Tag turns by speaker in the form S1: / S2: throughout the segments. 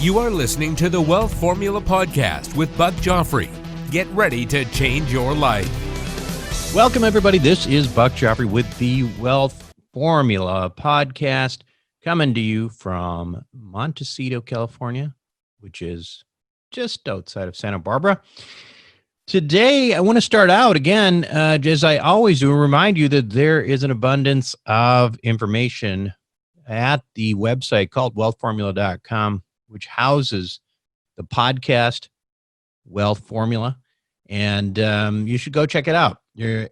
S1: You are listening to the Wealth Formula Podcast with Buck Joffrey. Get ready to change your life.
S2: Welcome, everybody. This is Buck Joffrey with the Wealth Formula Podcast, coming to you from Montecito, California, which is just outside of Santa Barbara. Today, I want to start out again, as I always do, remind you that there is an abundance of information at the website called wealthformula.com, which houses the podcast Wealth Formula, and you should go check it out. You're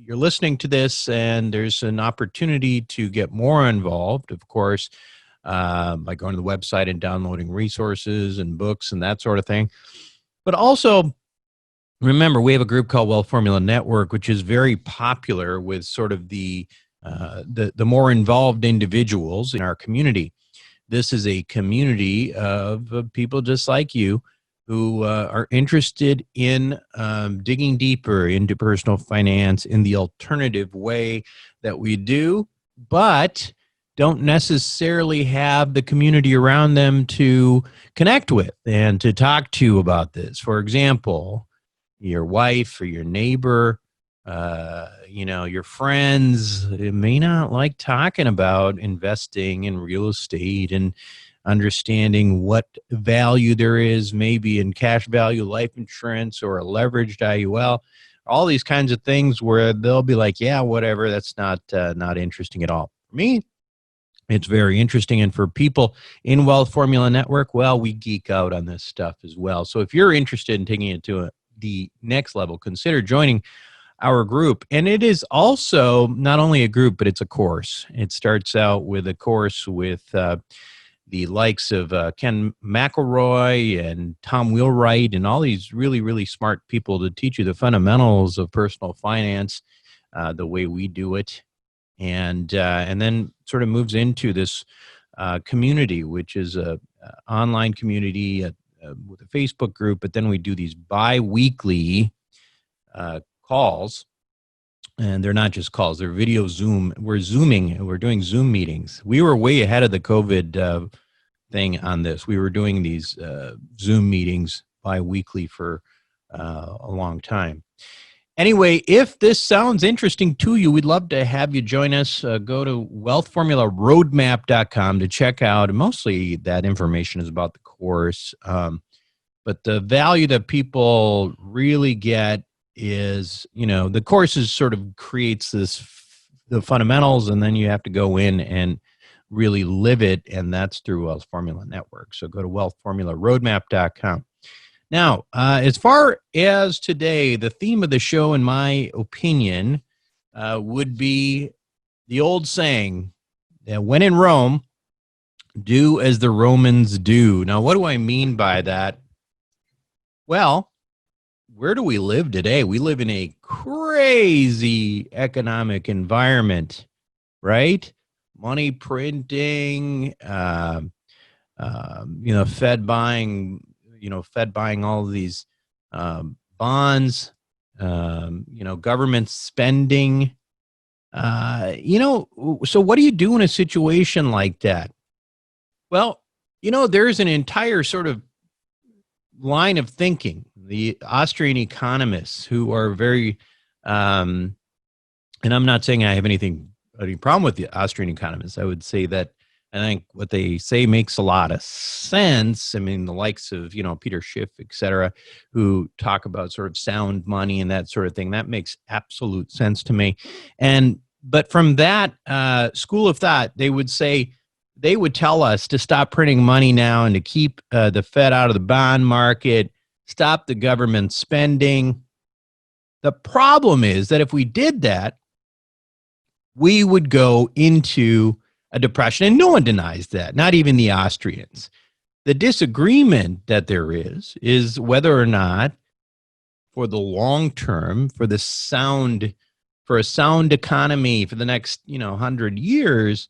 S2: listening to this, and there's an opportunity to get more involved, of course, by going to the website and downloading resources and books and that sort of thing. But also, remember, we have a group called Wealth Formula Network, which is very popular with sort of the more involved individuals in our community. This is a community of people just like you who are interested in digging deeper into personal finance in the alternative way that we do, but don't necessarily have the community around them to connect with and to talk to about this. For example, your wife or your neighbor, your friends may not like talking about investing in real estate and understanding what value there is maybe in cash value life insurance or a leveraged IUL, all these kinds of things where they'll be like, yeah, whatever, that's not interesting at all. For me, it's very interesting. And for people in Wealth Formula Network, well, we geek out on this stuff as well. So if you're interested in taking it to the next level, consider joining our group. And it is also not only a group, but it's a course. It starts out with a course with the likes of Ken McElroy and Tom Wheelwright and all these really, really smart people to teach you the fundamentals of personal finance, the way we do it. And then sort of moves into this community, which is a online community with a Facebook group. But then we do these bi-weekly calls, and they're not just calls, they're video Zoom. We're doing Zoom meetings. We were way ahead of the COVID thing on this. We were doing these Zoom meetings bi-weekly for a long time. Anyway, if this sounds interesting to you, we'd love to have you join us. Go to wealthformularoadmap.com to check out, and mostly that information is about the course. But the value that people really get is, the courses sort of creates the fundamentals, and then you have to go in and really live it, and that's through Wealth Formula Network. So go to wealthformularoadmap.com. Now, as far as today, the theme of the show, in my opinion, would be the old saying that when in Rome, do as the Romans do. Now, what do I mean by that? Well, where do we live today? We live in a crazy economic environment, right? Money printing, Fed buying all of these bonds, government spending. So what do you do in a situation like that? Well, there's an entire sort of line of thinking. The Austrian economists, who are very, and I'm not saying I have any problem with the Austrian economists. I would say that I think what they say makes a lot of sense. I mean, the likes of, Peter Schiff, et cetera, who talk about sort of sound money and that sort of thing. That makes absolute sense to me. But from that school of thought, they would tell us to stop printing money now and to keep the Fed out of the bond market, stop the government spending. The problem is that if we did that, we would go into a depression, and no one denies that, not even the Austrians. The disagreement that there is whether or not, for the long term, for a sound economy for the next 100 years,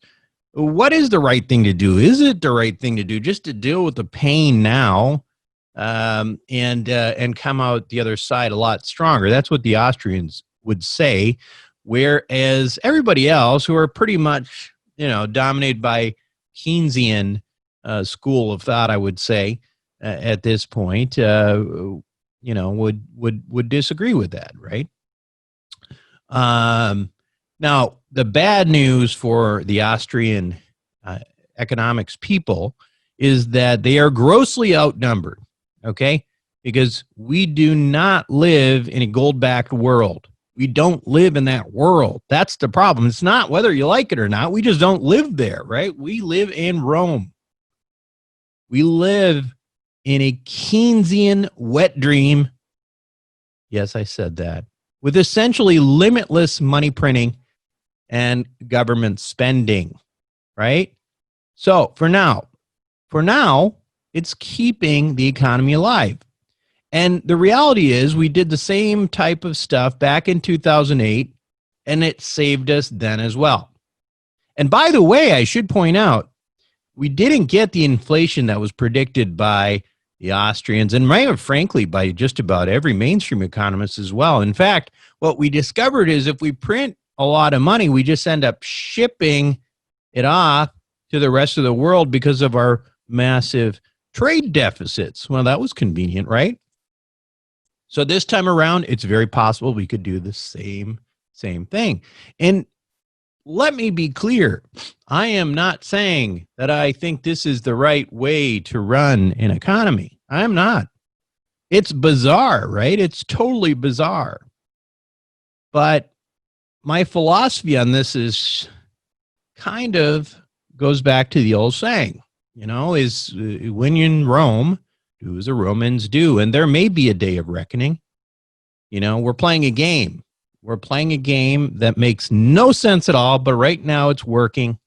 S2: what is the right thing to do? Is it the right thing to do just to deal with the pain now and come out the other side a lot stronger? That's what the Austrians would say, whereas everybody else, who are pretty much dominated by Keynesian school of thought, I would say, at this point, would disagree with that, right? Now, the bad news for the Austrian economics people is that they are grossly outnumbered, okay? Because we do not live in a gold-backed world. We don't live in that world. That's the problem. It's not whether you like it or not. We just don't live there, right? We live in Rome. We live in a Keynesian wet dream. Yes, I said that. With essentially limitless money printing and government spending, right? So for now, it's keeping the economy alive. And the reality is we did the same type of stuff back in 2008, and it saved us then as well. And by the way, I should point out, we didn't get the inflation that was predicted by the Austrians and frankly by just about every mainstream economist as well. In fact, what we discovered is if we print a lot of money, we just end up shipping it off to the rest of the world because of our massive trade deficits. Well, that was convenient, right? So this time around, it's very possible we could do the same thing. And let me be clear. I am not saying that I think this is the right way to run an economy. I am not. It's bizarre, right? It's totally bizarre. But my philosophy on this is kind of goes back to the old saying, is when you're in Rome, do as the Romans do. And there may be a day of reckoning. We're playing a game. We're playing a game that makes no sense at all, but right now it's working.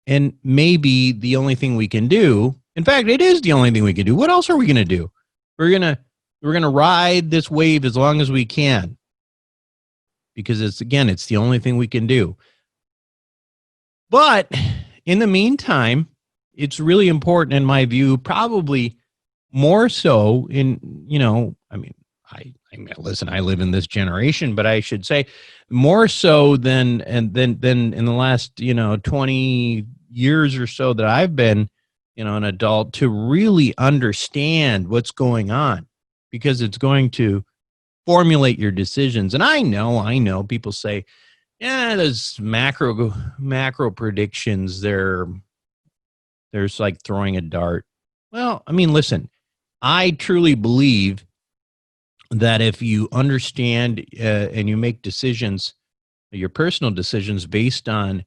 S2: And maybe the only thing we can do, in fact, it is the only thing we can do. What else are we going to do? We're going to ride this wave as long as we can. Because it's the only thing we can do. But in the meantime, it's really important, in my view, probably more so listen, I live in this generation, but I should say more so than in the last, 20 years or so that I've been, an adult, to really understand what's going on, because it's going to formulate your decisions. And I know people say, yeah, those macro predictions, they're like throwing a dart. Well, listen, I truly believe that if you understand and you make decisions, your personal decisions based on,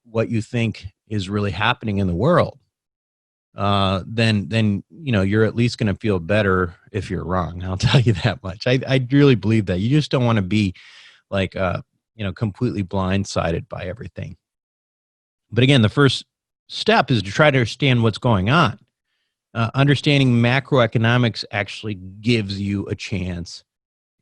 S2: what you think is really happening in the world, then you're at least going to feel better if you're wrong. I'll tell you that much. I really believe that. You just don't want to be like, completely blindsided by everything. But again, the first step is to try to understand what's going on. Understanding macroeconomics actually gives you a chance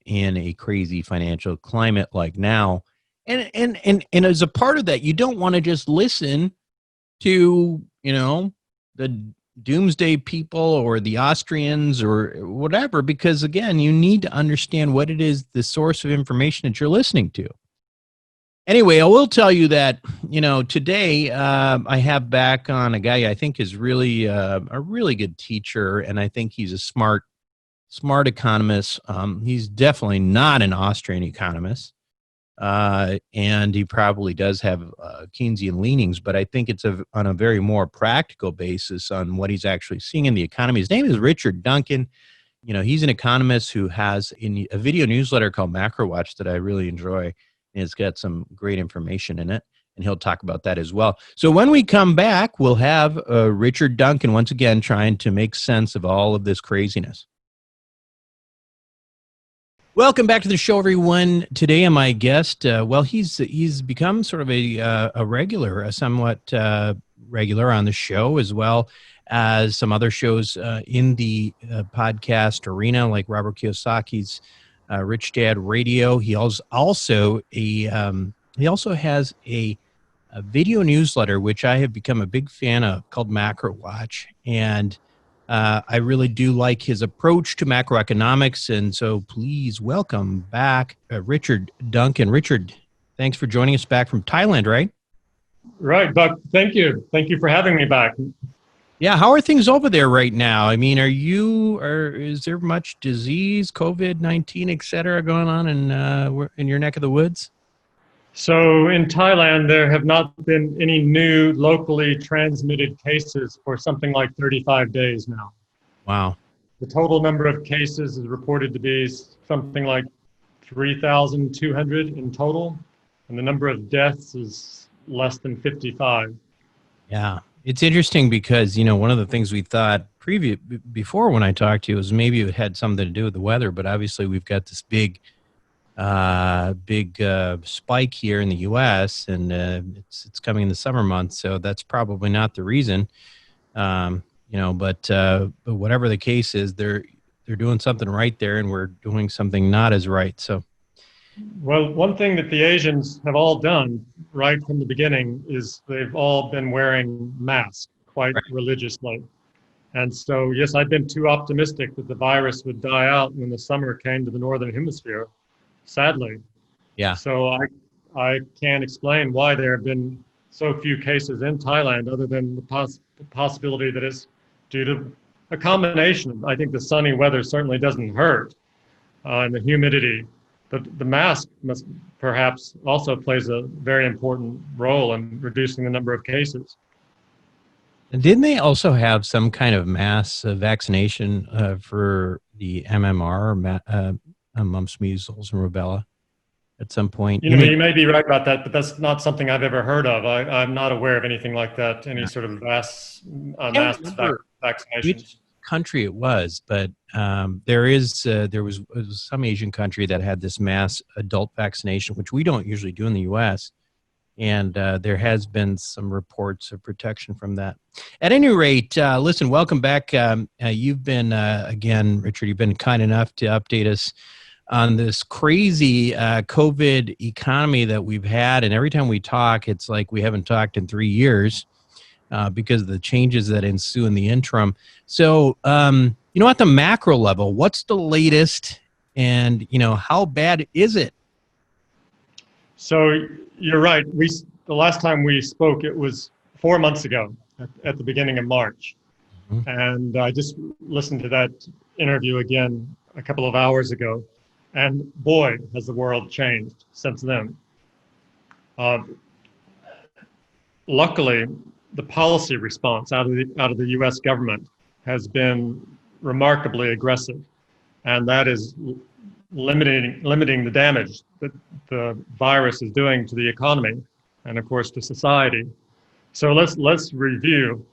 S2: in a crazy financial climate like now. And as a part of that, you don't want to just listen to, the doomsday people or the Austrians or whatever, because again, you need to understand what it is, the source of information that you're listening to. Anyway, I will tell you that, today I have back on a guy I think is really a really good teacher, and I think he's a smart economist. He's definitely not an Austrian economist, and he probably does have Keynesian leanings, but I think it's on a very more practical basis on what he's actually seeing in the economy. His name is Richard Duncan. He's an economist who has a video newsletter called Macro Watch that I really enjoy. And it's got some great information in it, and he'll talk about that as well. So when we come back, we'll have Richard Duncan once again trying to make sense of all of this craziness. Welcome back to the show, everyone. Today, my guest, he's become sort of a regular, a somewhat regular on the show, as well as some other shows in the podcast arena, like Robert Kiyosaki's Rich Dad Radio. He also has a video newsletter, which I have become a big fan of, called Macro Watch. And I really do like his approach to macroeconomics. And so please welcome back Richard Duncan. Richard, thanks for joining us back from Thailand, right?
S3: Right, Buck. Thank you. Thank you for having me back.
S2: Yeah, how are things over there right now? I mean, is there much disease, COVID-19, et cetera, going on in your neck of the woods?
S3: So, in Thailand, there have not been any new locally transmitted cases for something like 35 days now.
S2: Wow.
S3: The total number of cases is reported to be something like 3,200 in total, and the number of deaths is less than 55.
S2: Yeah. It's interesting because, one of the things we thought before when I talked to you was maybe it had something to do with the weather, but obviously we've got this big spike here in the U.S. and it's coming in the summer months, so that's probably not the reason. But whatever the case is, they're doing something right there, and we're doing something not as right. So,
S3: Well, one thing that the Asians have all done right from the beginning is they've all been wearing masks quite
S2: right.
S3: religiously. And so, yes, I've been too optimistic that the virus would die out when the summer came to the northern hemisphere, sadly.
S2: Yeah.
S3: So I can't explain why there have been so few cases in Thailand, other than the possibility that it's due to a combination. I think the sunny weather certainly doesn't hurt, and the humidity. But the mask must perhaps also plays a very important role in reducing the number of cases.
S2: And didn't they also have some kind of mass vaccination for the MMR, mumps, measles, and rubella at some point?
S3: You may be right about that, but that's not something I've ever heard of. I'm not aware of anything like that, any sort of mass vaccinations.
S2: Which country it was, but there was some Asian country that had this mass adult vaccination, which we don't usually do in the U.S. And there has been some reports of protection from that. At any rate, listen, welcome back. You've been, again, Richard, you've been kind enough to update us on this crazy COVID economy that we've had. And every time we talk, it's like we haven't talked in 3 years because of the changes that ensue in the interim. So, at the macro level, what's the latest and, how bad is it?
S3: So you're right. The last time we spoke, it was 4 months ago at the beginning of March. Mm-hmm. And I just listened to that interview again a couple of hours ago. And boy, has the world changed since then. Luckily, the policy response out of the U.S. government has been remarkably aggressive, and that is limiting the damage that the virus is doing to the economy and, of course, to society. So let's review.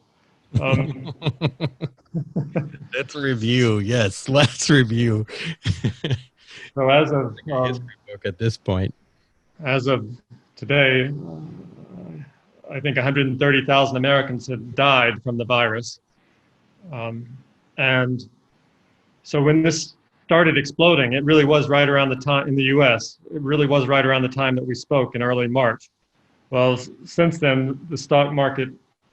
S2: Let's review. Yes, let's review.
S3: So as of
S2: history book at this point,
S3: as of today, I think 130,000 Americans have died from the virus, and so when this started exploding, it really was right around the time in the U.S. It really was right around the time that we spoke in early March. Well, since then, the stock market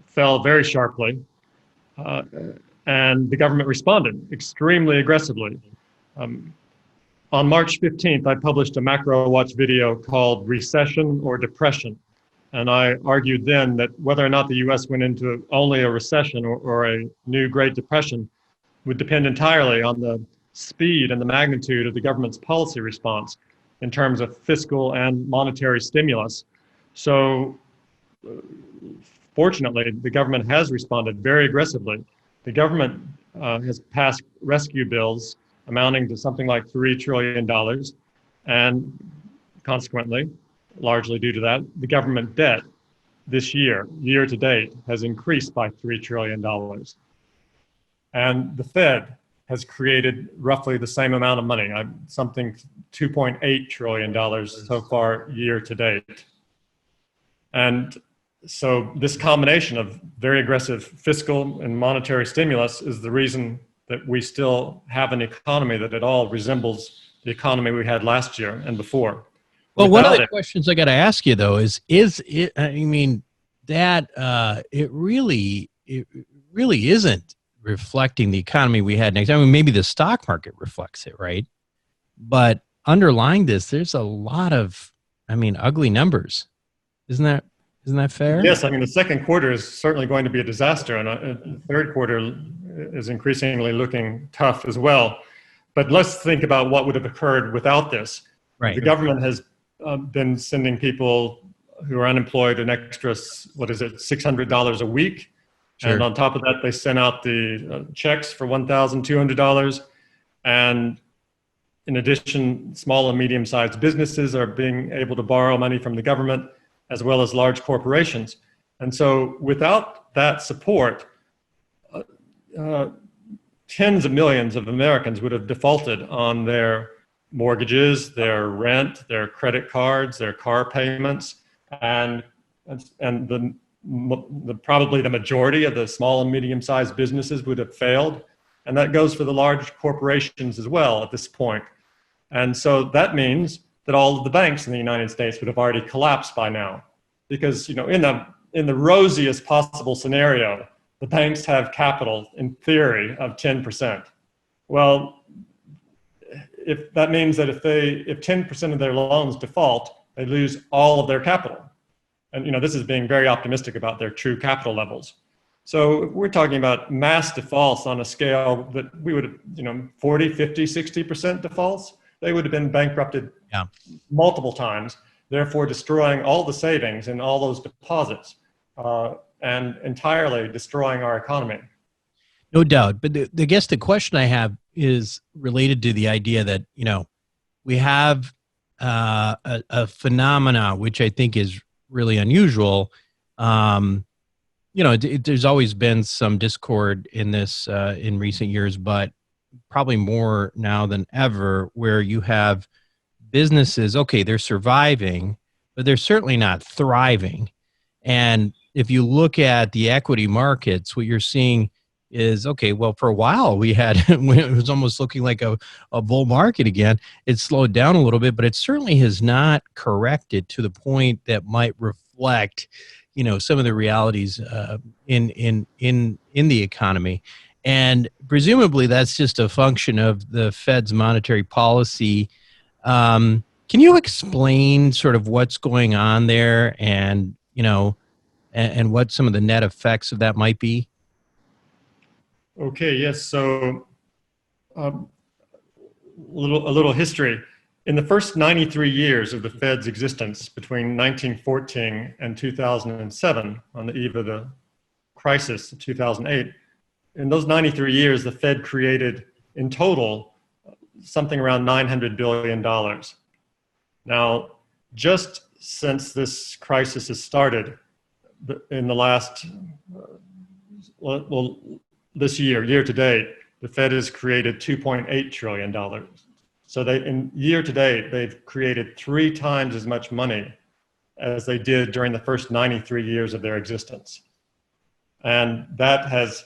S3: fell very sharply, and the government responded extremely aggressively. On March 15th, I published a Macro Watch video called Recession or Depression. And I argued then that whether or not the U.S. went into only a recession or a new Great Depression would depend entirely on the speed and the magnitude of the government's policy response in terms of fiscal and monetary stimulus. So fortunately, the government has responded very aggressively. The government has passed rescue bills amounting to something like $3 trillion. And consequently, largely due to that, the government debt this year to date, has increased by $3 trillion. And the Fed has created roughly the same amount of money, something $2.8 trillion so far year to date. And so this combination of very aggressive fiscal and monetary stimulus is the reason that we still have an economy that at all resembles the economy we had last year and before.
S2: Well, one of the questions I got to ask you though is it? I mean, that it really isn't reflecting the economy we had next. I mean, maybe the stock market reflects it, right? But underlying this, there's a lot of, ugly numbers. Isn't Isn't that fair?
S3: Yes, I mean, the second quarter is certainly going to be a disaster, and the third quarter is increasingly looking tough as well. But let's think about what would have occurred without this.
S2: Right.
S3: The government has been sending people who are unemployed an extra, $600 a week.
S2: Sure.
S3: And on top of that, they sent out the checks for $1,200. And in addition, small and medium-sized businesses are being able to borrow money from the government, as well as large corporations. And so without that support, tens of millions of Americans would have defaulted on their mortgages, their rent, their credit cards, their car payments, and probably the majority of the small and medium-sized businesses would have failed. And that goes for the large corporations as well at this point. And so that means that all of the banks in the United States would have already collapsed by now. Because, in the rosiest possible scenario, the banks have capital, in theory, of 10%. Well, if that means that if 10% of their loans default, they lose all of their capital. And this is being very optimistic about their true capital levels. So we're talking about mass defaults on a scale that we would have, 40, 50, 60% defaults. They would have been bankrupted multiple times, therefore destroying all the savings and all those deposits and entirely destroying our economy.
S2: No doubt. But I guess the question I have is related to the idea that, we have a phenomena which I think is really unusual. There's always been some discord in this in recent years, but probably more now than ever, where you have businesses, okay, they're surviving, but they're certainly not thriving. And if you look at the equity markets, what you're seeing is, okay, well, for a while we had, it was almost looking like a bull market again. It slowed down a little bit, but it certainly has not corrected to the point that might reflect, some of the realities in the economy. And presumably that's just a function of the Fed's monetary policy. Can you explain sort of what's going on there and, and what some of the net effects of that might be?
S3: Okay, yes. So a little history. In the first 93 years of the Fed's existence between 1914 and 2007, on the eve of the crisis of 2008, in those 93 years, the Fed created in total something around $900 billion. Now, just since this crisis has started, in the last, this year to date, the Fed has created $2.8 trillion. So in year to date, they've created 3 times as much money as they did during the first 93 years of their existence. And that has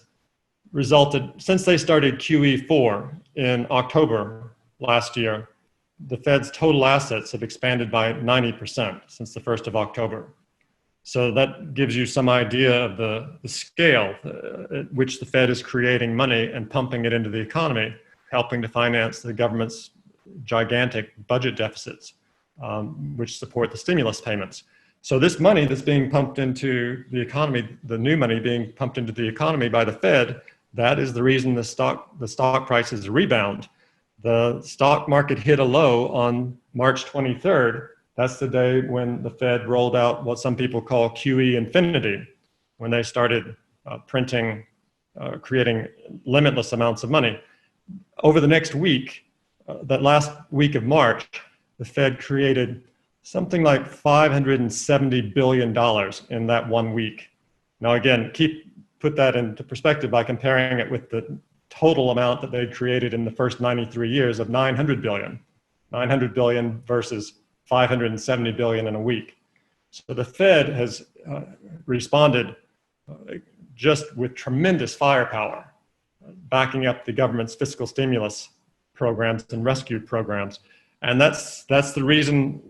S3: resulted, since they started QE4 in October last year, the Fed's total assets have expanded by 90% since the 1st of October. So that gives you some idea of the scale at which the Fed is creating money and pumping it into the economy, helping to finance the government's gigantic budget deficits, which support the stimulus payments. So this money that's being pumped into the economy, the new money being pumped into the economy by the Fed, that is the reason the stock prices rebound. The stock market hit a low on March 23rd. That's the day when the Fed rolled out what some people call QE infinity, when they started creating limitless amounts of money. Over the next week, that last week of March, the Fed created something like $570 billion in that 1 week. Now again, put that into perspective by comparing it with the total amount that they created in the first 93 years of $900 billion. 900 billion versus 570 billion in a week. So the Fed has responded just with tremendous firepower, backing up the government's fiscal stimulus programs and rescue programs. And that's the reason,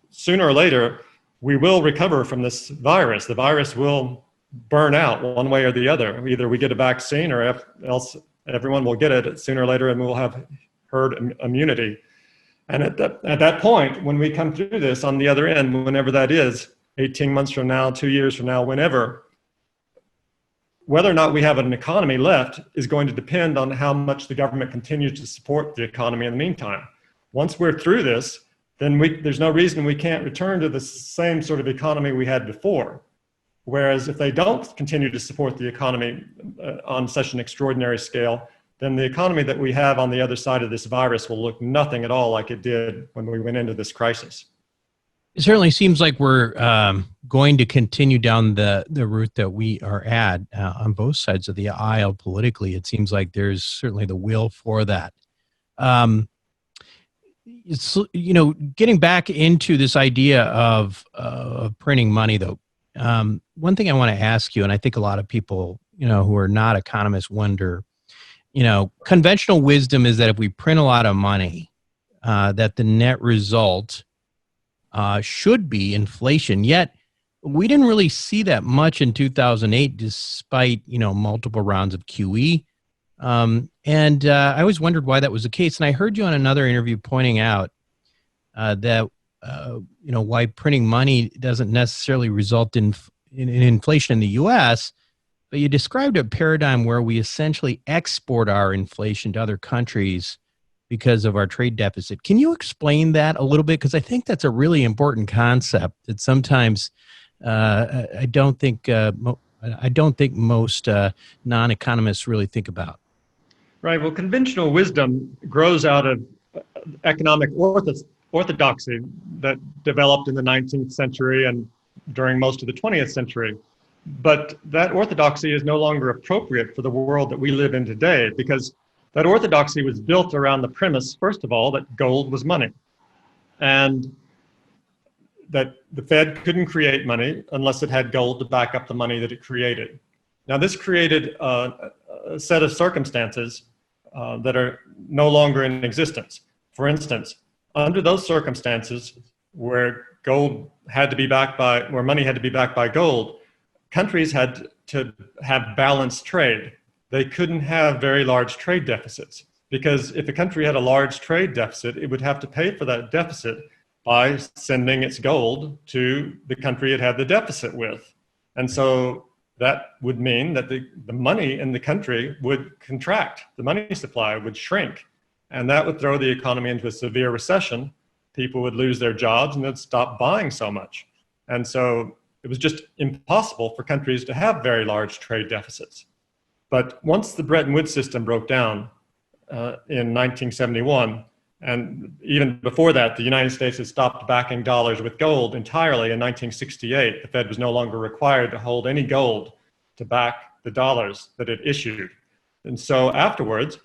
S3: sooner or later, we will recover from this virus. The virus will burn out one way or the other. Either we get a vaccine or else everyone will get it sooner or later and we'll have herd immunity. And at that point, when we come through this on the other end, whenever that is, 18 months from now, 2 years from now, whenever, whether or not we have an economy left is going to depend on how much the government continues to support the economy in the meantime. Once we're through this, then there's no reason we can't return to the same sort of economy we had before. Whereas if they don't continue to support the economy on such an extraordinary scale, then the economy that we have on the other side of this virus will look nothing at all like it did when we went into this crisis.
S2: It certainly seems like we're going to continue down the route that we are at on both sides of the aisle politically. It seems like there's certainly the will for that. It's, getting back into this idea of printing money, though, one thing I want to ask you, and I think a lot of people, who are not economists wonder, conventional wisdom is that if we print a lot of money, that the net result should be inflation. Yet we didn't really see that much in 2008, despite, multiple rounds of QE. And I always wondered why that was the case. And I heard you on another interview pointing out that, why printing money doesn't necessarily result in inflation in the U.S., but you described a paradigm where we essentially export our inflation to other countries because of our trade deficit. Can you explain that a little bit? Because I think that's a really important concept that sometimes I don't think most non-economists really think about.
S3: Right. Well, conventional wisdom grows out of economic orthodoxy that developed in the 19th century and during most of the 20th century. But that orthodoxy is no longer appropriate for the world that we live in today, because that orthodoxy was built around the premise, first of all, that gold was money, and that the Fed couldn't create money unless it had gold to back up the money that it created. Now, this created a set of circumstances that are no longer in existence. For instance, under those circumstances where money had to be backed by gold, countries had to have balanced trade. They couldn't have very large trade deficits, because if a country had a large trade deficit, it would have to pay for that deficit by sending its gold to the country it had the deficit with. And so that would mean that the money in the country would contract, the money supply would shrink, and that would throw the economy into a severe recession. People would lose their jobs and they'd stop buying so much. And so it was just impossible for countries to have very large trade deficits. But once the Bretton Woods system broke down in 1971, and even before that, the United States had stopped backing dollars with gold entirely in 1968. The Fed was no longer required to hold any gold to back the dollars that it issued. And so afterwards,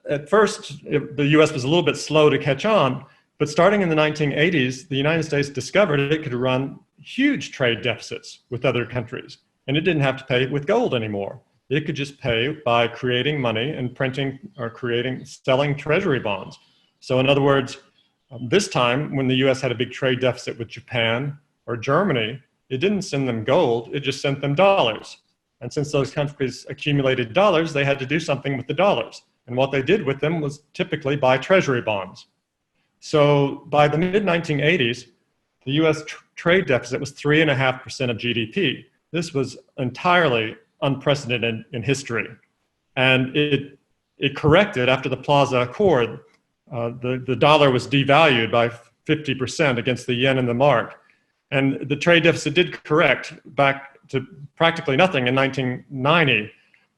S3: at first, the US was a little bit slow to catch on, but starting in the 1980s, the United States discovered it could run huge trade deficits with other countries, and it didn't have to pay with gold anymore. It could just pay by creating money and printing or selling treasury bonds. So in other words, this time when the US had a big trade deficit with Japan or Germany, it didn't send them gold, it just sent them dollars. And since those countries accumulated dollars, they had to do something with the dollars. And what they did with them was typically buy treasury bonds. So by the mid-1980s, the US trade deficit was 3.5% of GDP. This was entirely unprecedented in history. And it corrected after the Plaza Accord. The dollar was devalued by 50% against the yen and the mark. And the trade deficit did correct back to practically nothing in 1990.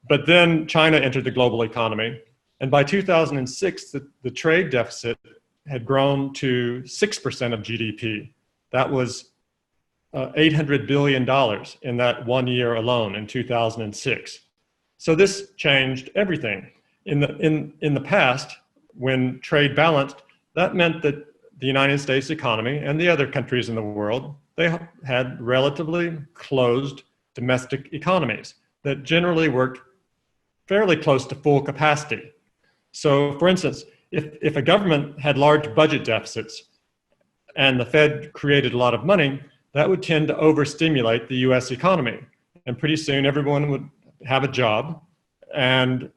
S3: But then China entered the global economy. And by 2006, the trade deficit had grown to 6% of GDP. That was $800 billion in that 1 year alone in 2006. So this changed everything. In the past, when trade balanced, that meant that the United States economy and the other countries in the world, they had relatively closed domestic economies that generally worked fairly close to full capacity. So for instance, if a government had large budget deficits and the Fed created a lot of money, that would tend to overstimulate the US economy. And pretty soon everyone would have a job, and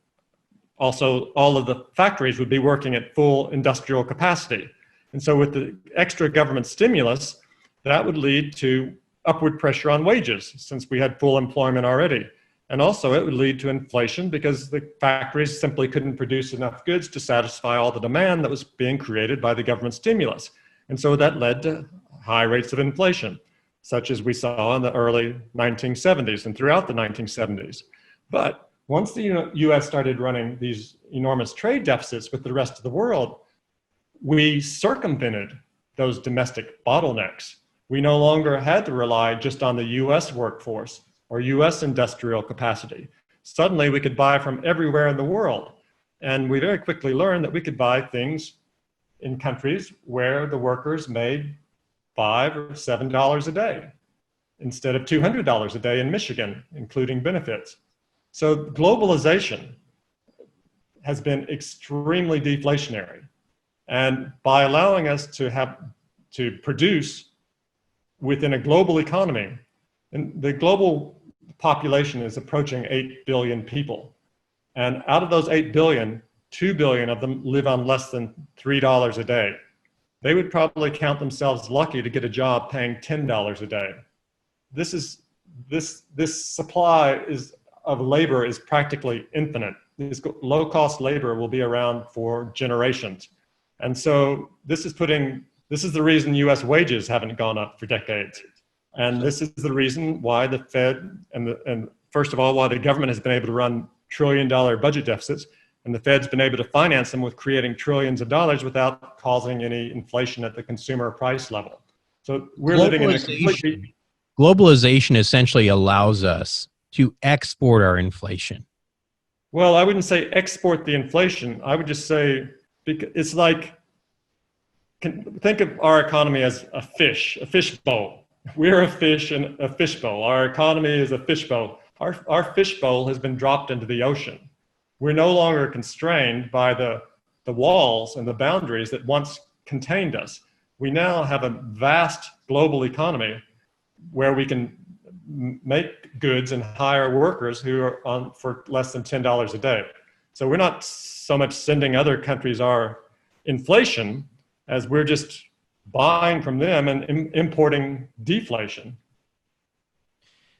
S3: also all of the factories would be working at full industrial capacity. And so with the extra government stimulus, that would lead to upward pressure on wages since we had full employment already. And also it would lead to inflation because the factories simply couldn't produce enough goods to satisfy all the demand that was being created by the government stimulus. And so that led to high rates of inflation, such as we saw in the early 1970s and throughout the 1970s. But once the US started running these enormous trade deficits with the rest of the world, we circumvented those domestic bottlenecks. We no longer had to rely just on the US workforce or US industrial capacity. Suddenly we could buy from everywhere in the world. And we very quickly learned that we could buy things in countries where the workers made $5 or $7 a day instead of $200 a day in Michigan, including benefits. So globalization has been extremely deflationary. And by allowing us to produce within a global economy, and the global population is approaching 8 billion people. And out of those 8 billion, 2 billion of them live on less than $3 a day. They would probably count themselves lucky to get a job paying $10 a day. This supply of labor is practically infinite. This low-cost labor will be around for generations. And so this is the reason US wages haven't gone up for decades. And this is the reason why the Fed and first of all, why the government has been able to run trillion-dollar budget deficits, and the Fed's been able to finance them with creating trillions of dollars without causing any inflation at the consumer price level. So we're living in a completely...
S2: Globalization essentially allows us to export our inflation.
S3: Well, I wouldn't say export the inflation. I would just say, it's like, think of our economy as a fish bowl. We're a fish in a fish bowl. Our economy is a fish bowl. Our fish bowl has been dropped into the ocean. We're no longer constrained by the walls and the boundaries that once contained us. We now have a vast global economy where we can make goods and hire workers who are on for less than $10 a day. So we're not so much sending other countries our inflation as we're just buying from them and importing deflation.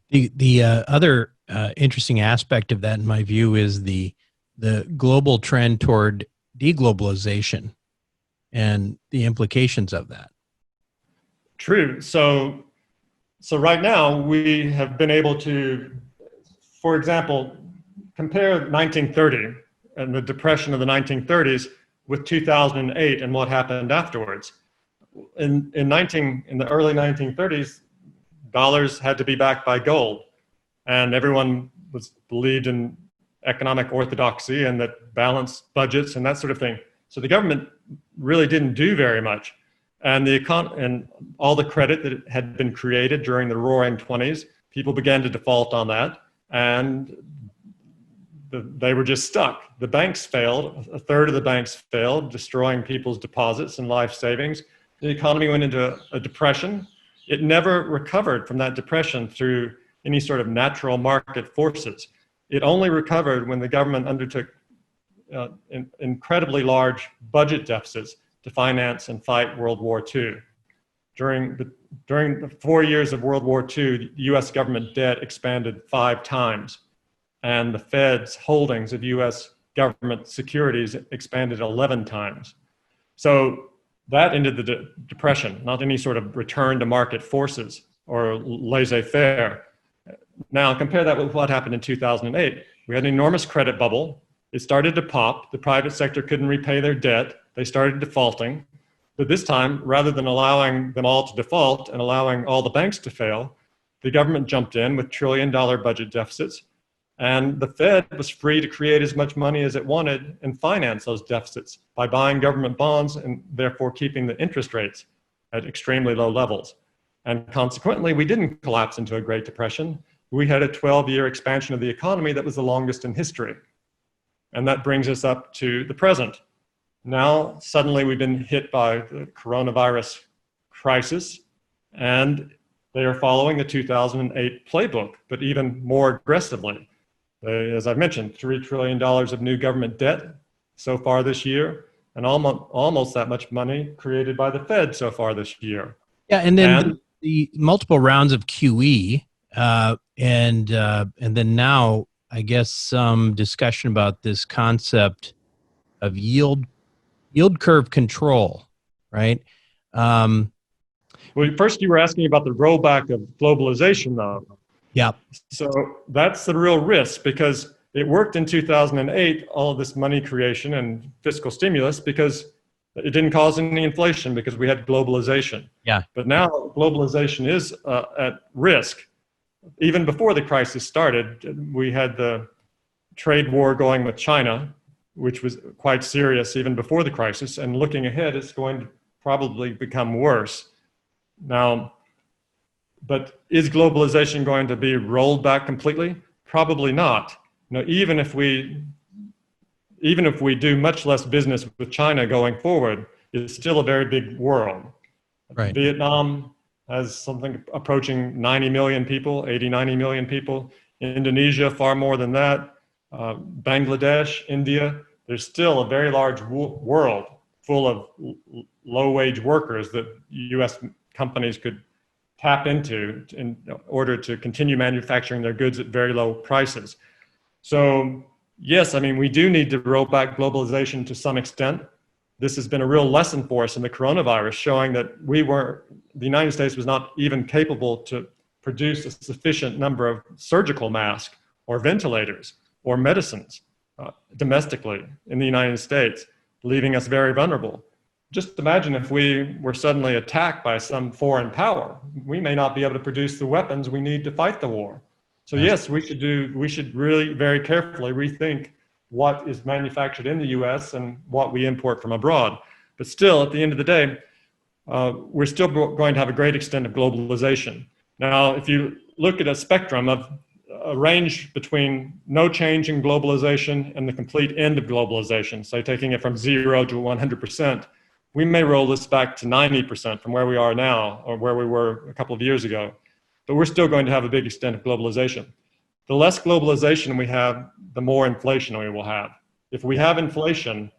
S2: The other interesting aspect of that, in my view, is the global trend toward deglobalization and the implications of that.
S3: True. So right now we have been able to, for example, compare 1930 and the depression of the 1930s with 2008 and what happened afterwards. In the early 1930s, dollars had to be backed by gold, and everyone believed in economic orthodoxy and that balanced budgets and that sort of thing. So the government really didn't do very much, and and all the credit that had been created during the Roaring '20s, people began to default on that, and they were just stuck. The banks failed. A third of the banks failed, destroying people's deposits and life savings. The economy went into a depression. It never recovered from that depression through any sort of natural market forces. It only recovered when the government undertook incredibly large budget deficits to finance and fight World War II. During the 4 years of World War II, the US government debt expanded 5 times, and the Fed's holdings of US government securities expanded 11 times. So that ended the depression, not any sort of return to market forces or laissez-faire. Now compare that with what happened in 2008. We had an enormous credit bubble. It started to pop. The private sector couldn't repay their debt. They started defaulting. But this time, rather than allowing them all to default and allowing all the banks to fail, the government jumped in with trillion-dollar budget deficits, and the Fed was free to create as much money as it wanted and finance those deficits by buying government bonds and therefore keeping the interest rates at extremely low levels. And consequently, we didn't collapse into a Great Depression. We had a 12-year expansion of the economy that was the longest in history. And that brings us up to the present. Now, suddenly we've been hit by the coronavirus crisis, and they are following the 2008 playbook, but even more aggressively. As I've mentioned, $3 trillion of new government debt so far this year, and almost that much money created by the Fed so far this year.
S2: Yeah, and then the multiple rounds of QE, and then now, I guess, some discussion about this concept of yield curve control, right?
S3: Well, first you were asking about the rollback of globalization, though.
S2: Yeah.
S3: So that's the real risk, because it worked in 2008, all of this money creation and fiscal stimulus, because it didn't cause any inflation because we had globalization.
S2: Yeah.
S3: But now globalization is at risk. Even before the crisis started, we had the trade war going with China, which was quite serious even before the crisis. And looking ahead, it's going to probably become worse. Now, but is globalization going to be rolled back completely? Probably not. Even if we do much less business with China going forward, it's still a very big world.
S2: Right.
S3: Vietnam has something approaching 90 million people, 80, 90 million people. Indonesia, far more than that. Bangladesh, India, there's still a very large world full of low-wage workers that U.S. companies could tap into in order to continue manufacturing their goods at very low prices. So yes, I mean, we do need to roll back globalization to some extent. This has been a real lesson for us in the coronavirus, showing that the United States was not even capable to produce a sufficient number of surgical masks or ventilators or medicines domestically in the United States, leaving us very vulnerable. Just imagine if we were suddenly attacked by some foreign power. We may not be able to produce the weapons we need to fight the war. So yes, we should really very carefully rethink what is manufactured in the US and what we import from abroad. But still, at the end of the day, we're still going to have a great extent of globalization. Now, if you look at a spectrum of a range between no change in globalization and the complete end of globalization, say taking it from 0 to 100%, we may roll this back to 90% from where we are now or where we were a couple of years ago. But we're still going to have a big extent of globalization. The less globalization we have, the more inflation we will have. If we have inflation,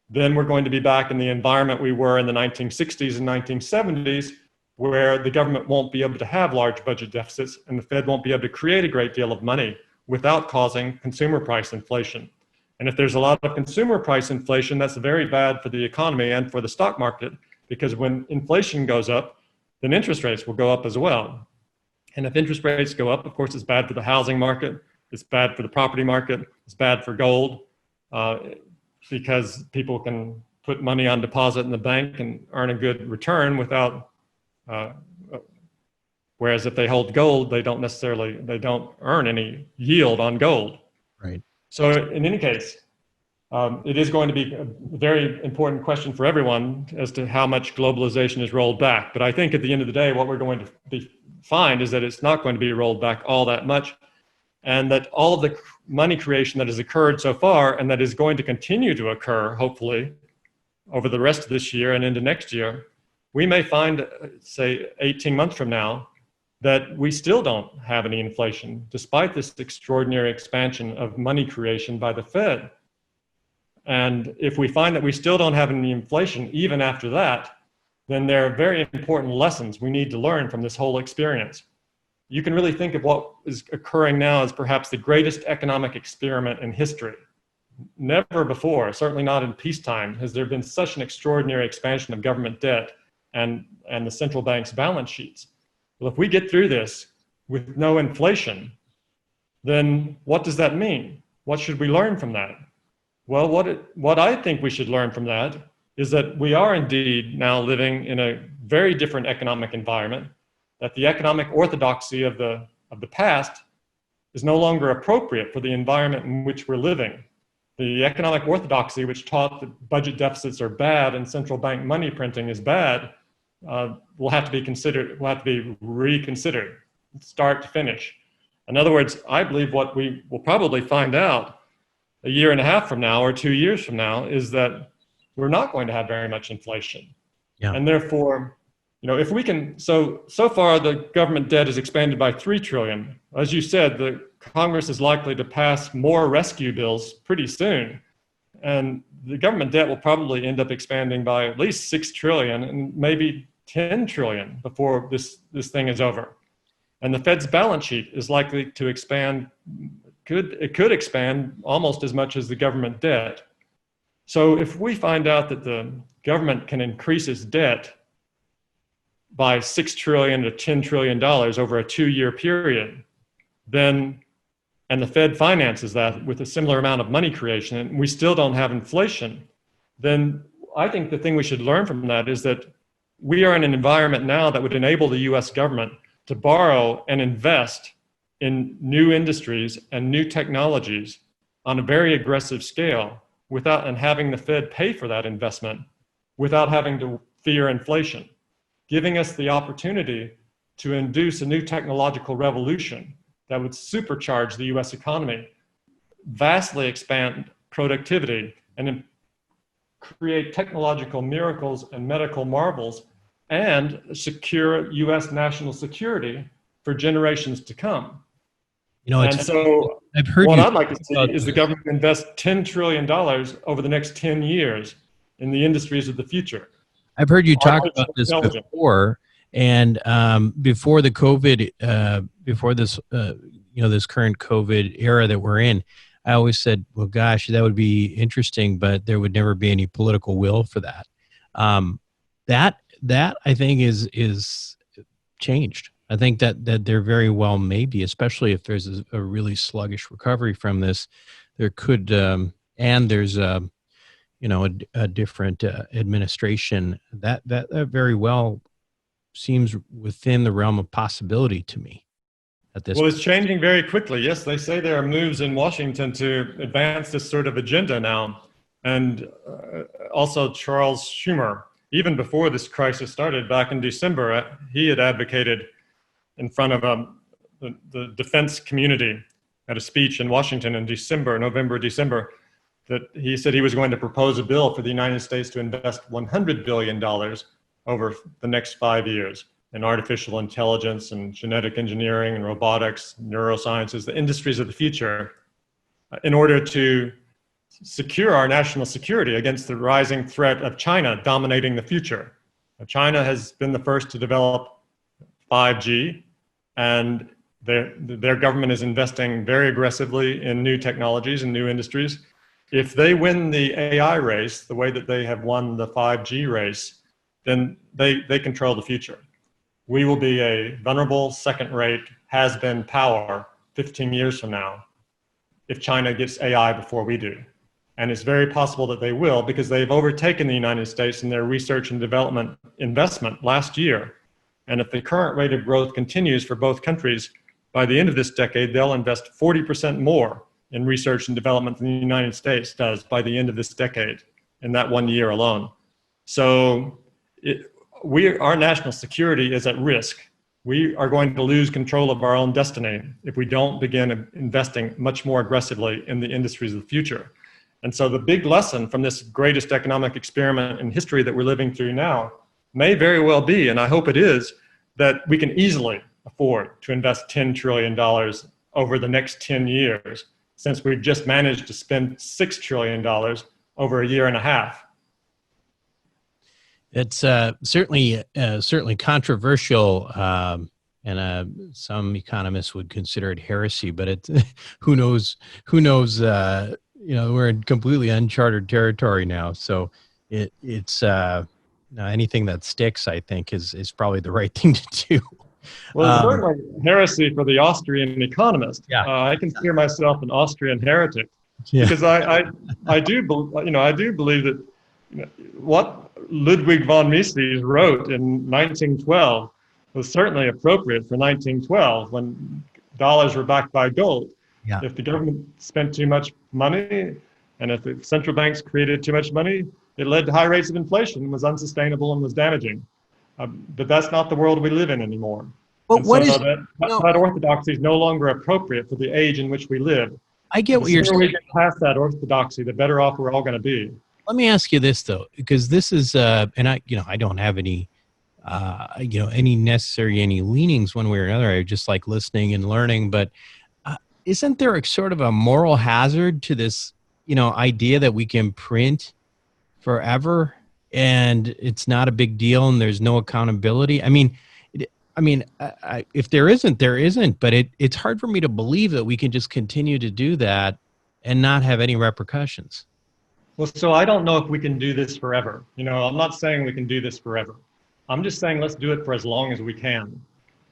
S3: then we're going to be back in the environment we were in the 1960s and 1970s, where the government won't be able to have large budget deficits and the Fed won't be able to create a great deal of money without causing consumer price inflation. And if there's a lot of consumer price inflation, that's very bad for the economy and for the stock market, because when inflation goes up, then interest rates will go up as well. And if interest rates go up, of course, it's bad for the housing market, it's bad for the property market, it's bad for gold, because people can put money on deposit in the bank and earn a good return without, whereas if they hold gold, they don't earn any yield on gold.
S2: Right.
S3: So in any case, it is going to be a very important question for everyone as to how much globalization is rolled back. But I think at the end of the day, what we're going to find is that it's not going to be rolled back all that much, and that all of the money creation that has occurred so far and that is going to continue to occur, hopefully, over the rest of this year and into next year, we may find, say, 18 months from now, that we still don't have any inflation, despite this extraordinary expansion of money creation by the Fed. And if we find that we still don't have any inflation, even after that, then there are very important lessons we need to learn from this whole experience. You can really think of what is occurring now as perhaps the greatest economic experiment in history. Never before, certainly not in peacetime, has there been such an extraordinary expansion of government debt and the central bank's balance sheets. Well, if we get through this with no inflation, then what does that mean? What should we learn from that? Well, what I think we should learn from that is that we are indeed now living in a very different economic environment, that the economic orthodoxy of the past is no longer appropriate for the environment in which we're living. The economic orthodoxy, which taught that budget deficits are bad and central bank money printing is bad, will have to be considered, will have to be reconsidered, start to finish. In other words, I believe what we will probably find out a year and a half from now or 2 years from now is that we're not going to have very much inflation.
S2: Yeah.
S3: And therefore, if we can, so far the government debt is expanded by 3 trillion. As you said, the Congress is likely to pass more rescue bills pretty soon. And the government debt will probably end up expanding by at least 6 trillion and maybe 10 trillion before this thing is over. And the Fed's balance sheet is likely to expand, it could expand almost as much as the government debt. So if we find out that the government can increase its debt by $6 trillion to $10 trillion over a 2-year period, then, and the Fed finances that with a similar amount of money creation, and we still don't have inflation, then I think the thing we should learn from that is that we are in an environment now that would enable the US government to borrow and invest in new industries and new technologies on a very aggressive scale without, and having the Fed pay for that investment without having to fear inflation, giving us the opportunity to induce a new technological revolution that would supercharge the US economy, vastly expand productivity, and create technological miracles and medical marvels, and secure US national security for generations to come.
S2: You know,
S3: and so
S2: I've heard
S3: what I'd like to see is the government invest $10 trillion over the next 10 years in the industries of the future.
S2: I've heard you talk about this before, and before the COVID, before this, this current COVID era that we're in, I always said, well, gosh, that would be interesting, but there would never be any political will for that. That I think is changed. I think that there very well may be, especially if there's a really sluggish recovery from this. There could, and there's a different administration. That very well seems within the realm of possibility to me.
S3: Well, it's changing very quickly. Yes, they say there are moves in Washington to advance this sort of agenda now. And also Charles Schumer, even before this crisis started back in December, he had advocated in front of the defense community at a speech in Washington in November, December, that he said he was going to propose a bill for the United States to invest $100 billion over the next 5 years in artificial intelligence and genetic engineering and robotics, neurosciences, the industries of the future, in order to secure our national security against the rising threat of China dominating the future. China has been the first to develop 5G, and their government is investing very aggressively in new technologies and new industries. If they win the AI race the way that they have won the 5G race, then they control the future. We will be a vulnerable, second-rate, has-been power 15 years from now if China gets AI before we do. And it's very possible that they will, because they've overtaken the United States in their research and development investment last year. And if the current rate of growth continues for both countries, by the end of this decade, they'll invest 40% more in research and development than the United States does by the end of this decade, in that 1 year alone. So our national security is at risk. We are going to lose control of our own destiny if we don't begin investing much more aggressively in the industries of the future. And so the big lesson from this greatest economic experiment in history that we're living through now may very well be, and I hope it is, that we can easily afford to invest $10 trillion over the next 10 years, since we've just managed to spend $6 trillion over a year and a half.
S2: It's certainly controversial, and some economists would consider it heresy. But who knows? We're in completely uncharted territory now. So it's anything that sticks, I think, is probably the right thing to do.
S3: Well, it's certainly heresy for the Austrian economist.
S2: Yeah.
S3: I consider myself an Austrian heretic, because I do believe that what Ludwig von Mises wrote in 1912 was certainly appropriate for 1912, when dollars were backed by gold.
S2: Yeah.
S3: If the government spent too much money, and if the central banks created too much money, it led to high rates of inflation, was unsustainable, and was damaging. But that's not the world we live in anymore.
S2: But
S3: that orthodoxy is no longer appropriate for the age in which we live.
S2: I get what you're saying.
S3: The sooner we get past that orthodoxy, the better off we're all going to be.
S2: Let me ask you this, though, because this is, and I don't have any, any leanings one way or another. I just like listening and learning. But isn't there a sort of a moral hazard to this, idea that we can print forever? and it's not a big deal, and there's no accountability. If there isn't, there isn't. But it's hard for me to believe that we can just continue to do that and not have any repercussions.
S3: Well, so I don't know if we can do this forever. I'm not saying we can do this forever. I'm just saying let's do it for as long as we can.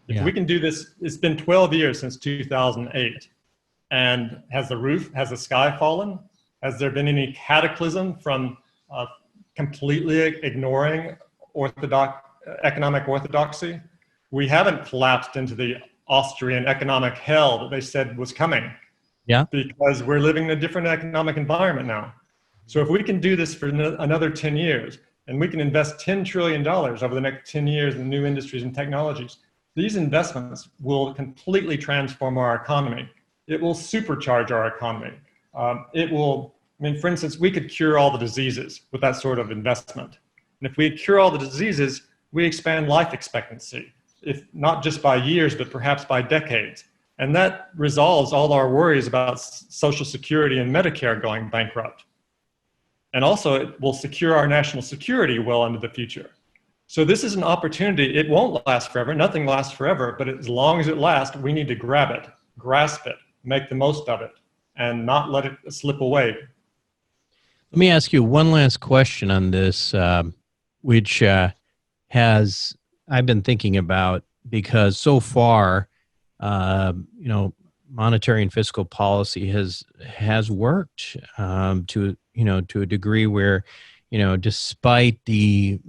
S3: If we can do this, it's been 12 years since 2008. And has the sky fallen? Has there been any cataclysm from completely ignoring economic orthodoxy? We haven't collapsed into the Austrian economic hell that they said was coming.
S2: Yeah.
S3: Because we're living in a different economic environment now. So if we can do this for another 10 years, and we can invest $10 trillion over the next 10 years in new industries and technologies, these investments will completely transform our economy. It will supercharge our economy. For instance, we could cure all the diseases with that sort of investment. And if we cure all the diseases, we expand life expectancy, if not just by years, but perhaps by decades. And that resolves all our worries about Social Security and Medicare going bankrupt. And also, it will secure our national security well into the future. So this is an opportunity. It won't last forever. Nothing lasts forever. But as long as it lasts, we need to grab it, grasp it, make the most of it, and not let it slip away.
S2: Let me ask you one last question on this, which I've been thinking about, because so far, monetary and fiscal policy has worked to a degree where, despite the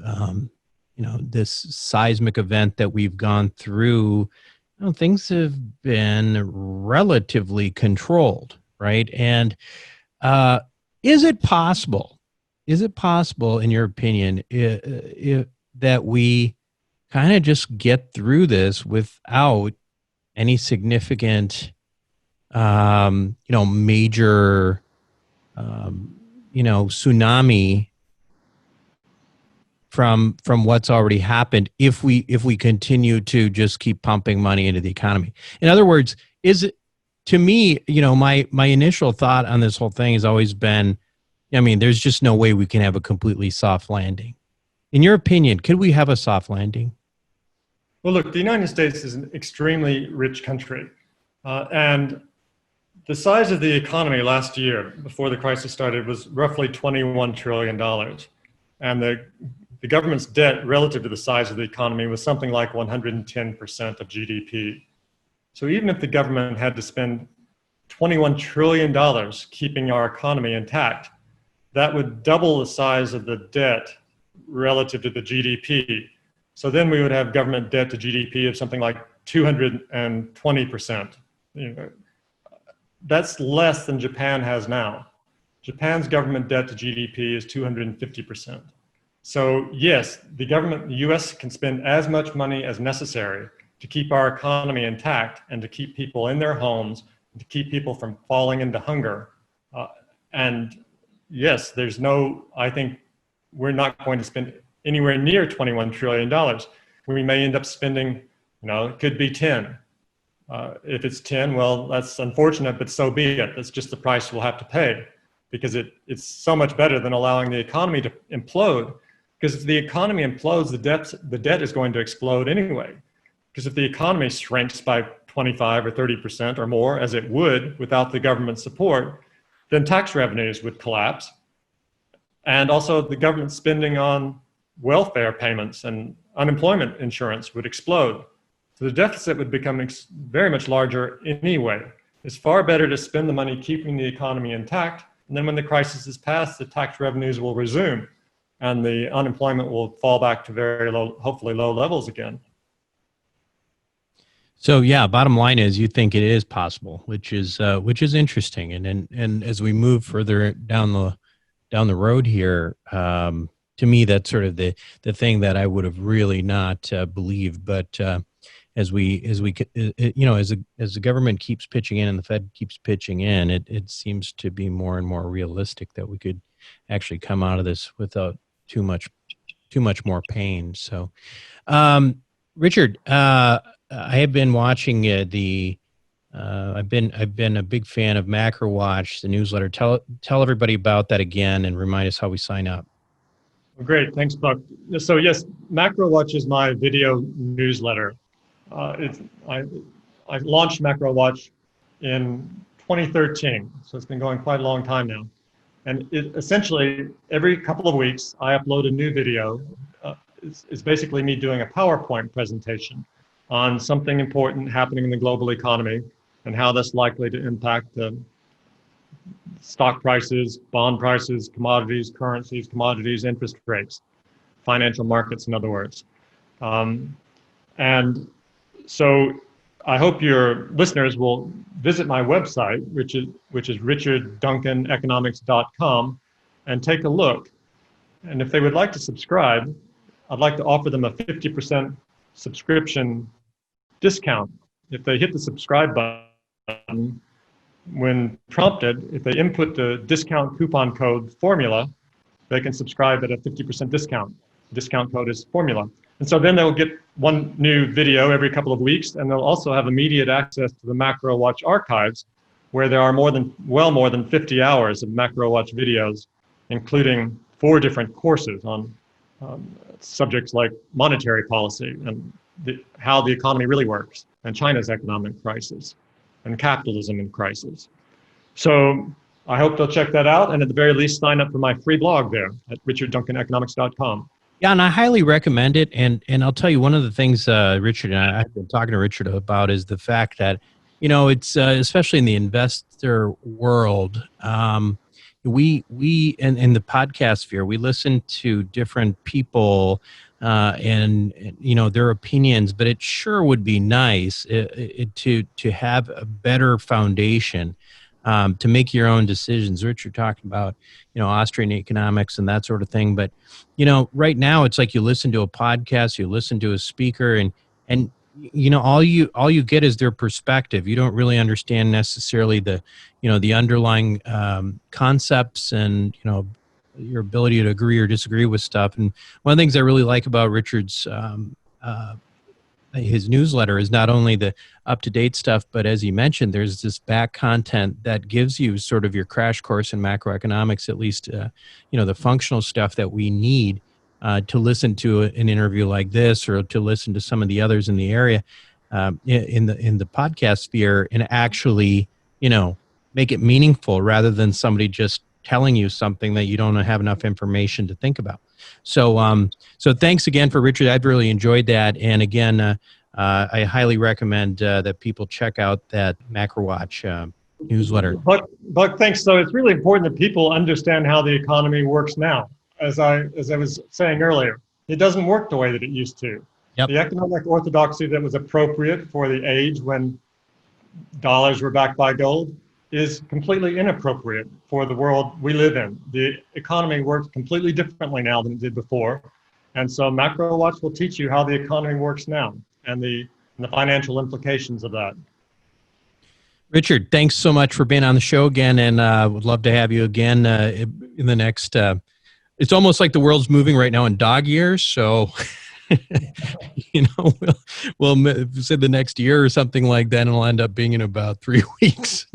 S2: this seismic event that we've gone through, things have been relatively controlled, right? And is it possible, in your opinion, that we kind of just get through this without any significant, major, tsunami from what's already happened if we continue to just keep pumping money into the economy? In other words, is it, to me, my initial thought on this whole thing has always been, there's just no way we can have a completely soft landing. In your opinion, could we have a soft landing?
S3: Well, look, the United States is an extremely rich country. And the size of the economy last year, before the crisis started, was roughly $21 trillion. And the government's debt relative to the size of the economy was something like 110% of GDP. So even if the government had to spend $21 trillion keeping our economy intact, that would double the size of the debt relative to the GDP. So then we would have government debt to GDP of something like 220%. That's less than Japan has now. Japan's government debt to GDP is 250%. So yes, the US can spend as much money as necessary to keep our economy intact and to keep people in their homes, and to keep people from falling into hunger. And yes, I think we're not going to spend anywhere near $21 trillion. We may end up spending, it could be 10. If it's 10, well, that's unfortunate, but so be it. That's just the price we'll have to pay, because it's so much better than allowing the economy to implode. Because if the economy implodes, the debt is going to explode anyway. Because if the economy shrinks by 25 or 30% or more, as it would without the government support, then tax revenues would collapse. And also the government spending on welfare payments and unemployment insurance would explode. So the deficit would become very much larger anyway. It's far better to spend the money keeping the economy intact, and then when the crisis is past, the tax revenues will resume, and the unemployment will fall back to very low, hopefully low levels again.
S2: So yeah, bottom line is you think it is possible, which is interesting. And as we move further down the road here, to me, that's sort of the thing that I would have really not believed. But as the government keeps pitching in and the Fed keeps pitching in, it seems to be more and more realistic that we could actually come out of this without too much more pain. So, Richard, I have been watching I've been a big fan of MacroWatch, the newsletter. Tell everybody about that again and remind us how we sign up.
S3: Great, thanks, Buck. So yes, MacroWatch is my video newsletter. It's I launched MacroWatch in 2013, so it's been going quite a long time now. And essentially, every couple of weeks, I upload a new video. It's basically me doing a PowerPoint presentation on something important happening in the global economy and how that's likely to impact the stock prices, bond prices, commodities, currencies, commodities, interest rates, financial markets, in other words. And so I hope your listeners will visit my website, which is richardduncaneconomics.com, and take a look. And if they would like to subscribe, I'd like to offer them a 50% subscription discount. If they hit the subscribe button, when prompted, if they input the discount coupon code formula, they can subscribe at a 50% discount. Discount code is formula. And so then they'll get one new video every couple of weeks, and they'll also have immediate access to the MacroWatch archives, where there are well more than 50 hours of MacroWatch videos, including 4 different courses on subjects like monetary policy and how the economy really works, and China's economic crisis, and capitalism in crisis. So I hope they'll check that out, and at the very least sign up for my free blog there at richardduncaneconomics.com.
S2: Yeah, and I highly recommend it. And I'll tell you, one of the things Richard and I've been talking to Richard about is the fact that, it's especially in the investor world, we in the podcast sphere, we listen to different people and their opinions, but it sure would be nice to have a better foundation to make your own decisions. Richard talking about, Austrian economics and that sort of thing. But, right now it's like you listen to a podcast, you listen to a speaker, and all you get is their perspective. You don't really understand necessarily the underlying concepts and, your ability to agree or disagree with stuff. And one of the things I really like about Richard's his newsletter is not only the up-to-date stuff, but as he mentioned, there's this back content that gives you sort of your crash course in macroeconomics, at least, the functional stuff that we need to listen to an interview like this, or to listen to some of the others in the area, in the podcast sphere, and actually, make it meaningful rather than somebody just telling you something that you don't have enough information to think about. So thanks again for Richard. I've really enjoyed that. And again, I highly recommend that people check out that MacroWatch newsletter.
S3: Buck, thanks. So it's really important that people understand how the economy works now. As I was saying earlier, it doesn't work the way that it used to.
S2: Yep.
S3: The economic orthodoxy that was appropriate for the age when dollars were backed by gold is completely inappropriate for the world we live in. The economy works completely differently now than it did before. And so MacroWatch will teach you how the economy works now and the financial implications of that.
S2: Richard, thanks so much for being on the show again, and would love to have you again in the next, it's almost like the world's moving right now in dog years, so we'll say the next year or something like that, and it'll end up being in about 3 weeks.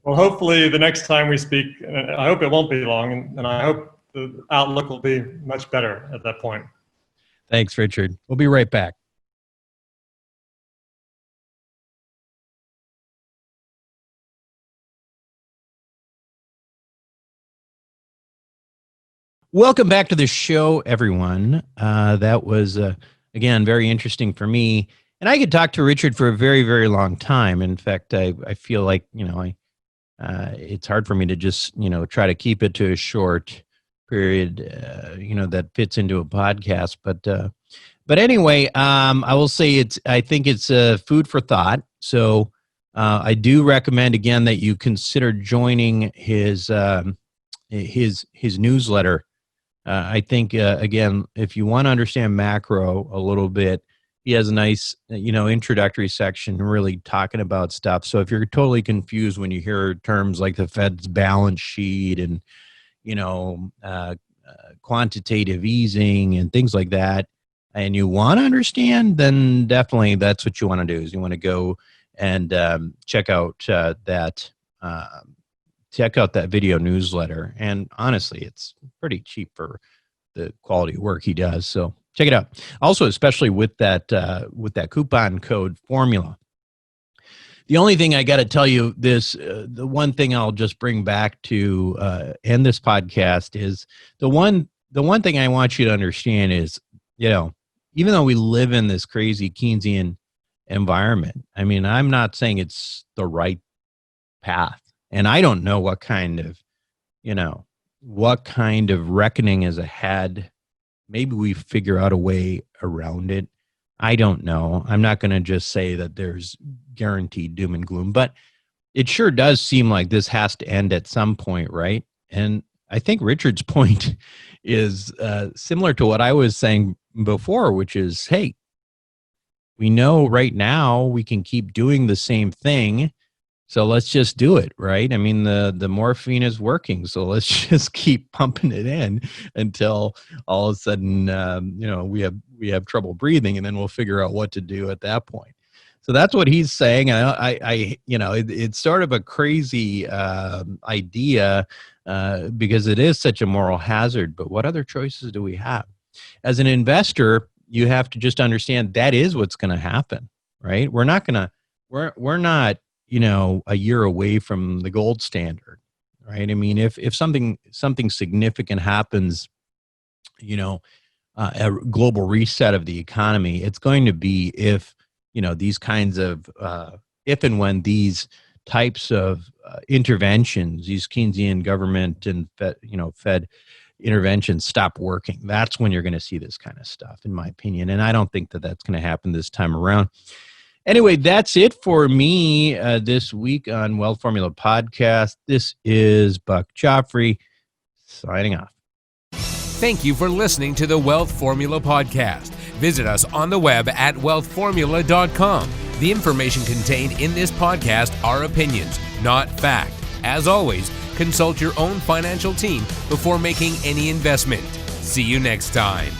S3: Well, hopefully the next time we speak, I hope it won't be long, and I hope the outlook will be much better at that point.
S2: Thanks, Richard. We'll be right back. Welcome back to the show, everyone. That was, again, very interesting for me. And I could talk to Richard for a very, very long time. In fact, I feel like, it's hard for me to just, try to keep it to a short period, that fits into a podcast. But anyway, I will say I think it's food for thought. So I do recommend, again, that you consider joining his newsletter. I think, again, if you want to understand macro a little bit, he has a nice, introductory section really talking about stuff. So if you're totally confused when you hear terms like the Fed's balance sheet and, quantitative easing and things like that, and you want to understand, then definitely that's what you want to do, is you want to go and check out that video newsletter. And honestly, it's pretty cheap for the quality of work he does. So check it out. Also, especially with that coupon code formula. The only thing I got to tell you the one thing I'll just bring back to end this podcast is the one thing I want you to understand is, even though we live in this crazy Keynesian environment, I mean, I'm not saying it's the right path, and I don't know what kind of reckoning is ahead. Maybe we figure out a way around it. I don't know. I'm not going to just say that there's guaranteed doom and gloom, but it sure does seem like this has to end at some point, right? And I think Richard's point is similar to what I was saying before, which is, hey, we know right now we can keep doing the same thing, so let's just do it, right? I mean, the morphine is working, so let's just keep pumping it in until all of a sudden, we have trouble breathing, and then we'll figure out what to do at that point. So that's what he's saying. It's sort of a crazy idea because it is such a moral hazard. But what other choices do we have? As an investor, you have to just understand that is what's going to happen, right? We're not a year away from the gold standard, right? I mean, if something significant happens, a global reset of the economy, it's going to be if these kinds of if and when these types of interventions, these Keynesian government and Fed interventions stop working. That's when you're going to see this kind of stuff, in my opinion. And I don't think that that's going to happen this time around. Anyway, that's it for me this week on Wealth Formula Podcast. This is Buck Joffrey signing off.
S1: Thank you for listening to the Wealth Formula Podcast. Visit us on the web at wealthformula.com. The information contained in this podcast are opinions, not fact. As always, consult your own financial team before making any investment. See you next time.